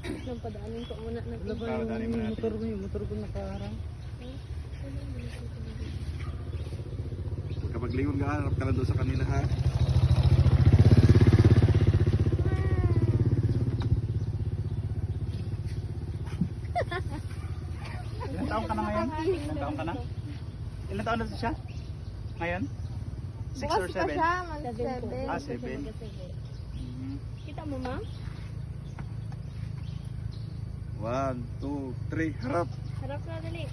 Nang padaanin ko muna na. Wala ba yung motor ko nakaharang? Kapag lingon ka, harap ka na doon sa kanila ha. Ilan taon ka na ngayon? Ilan taon ka na? Ilan taon na siya? Ngayon? 6 or 7? Ah, 7. Kita mo, ma'am? 1, 2, 3, harap. Harap na dali.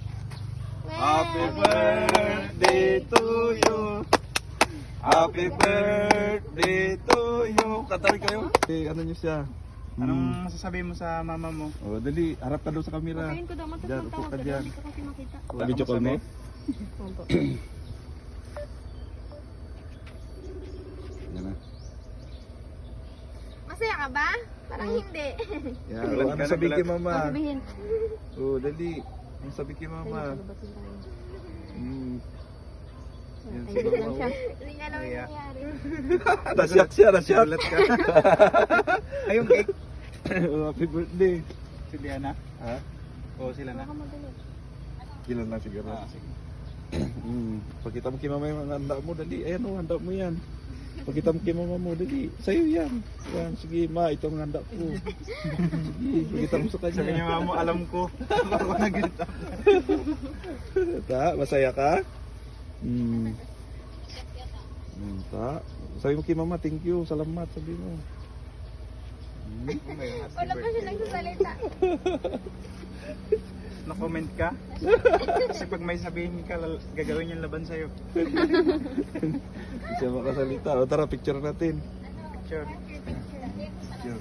Happy birthday to you. Happy birthday to you. Katabi kayo. Okay, ano nyo siya? Anong sasabihin mo sa mama mo? Oh, dali, harap ka doon sa camera. Patayin ko daw. Diyan, upo Matapang ka tawag. dyan. Hindi ko kasi makita. Video call mo? Opo. Yan na. Masaya ka ba? Parang hindi. Yan, oh, ano sabi kay mama? Sabihin. Oh, dali. Ano sabi kay mama? Yan si Ayun lang mama. siya. Hindi nga naman Kaya. nangyari. Nasyat siya, nasyat. Ulat ka. Ay, yung cake. Oh, happy birthday. Si Diana? Ha? Oo, sila na. Ilan lang siguro. Ah, sige. Pagkita mo kay mama yung handa mo, dali. Ayan o, handa mo yan. Pagkita mo kay mama mo, dali. Sa'yo yan. Yan, sige ma, ito ang handa ko. Sige, pagkita mo sa kanya. Sabi niya mama, alam ko. Ako nagkita. Ta, masaya ka? Ta, sabi mo kay mama, thank you, salamat, sabi mo. Wala pa siya nagsasalita. Na-comment ka? Kasi pag may sabihin ka, gagawin yung laban sa'yo. Hindi siya makasalita. O tara, picture natin. Sure. Picture.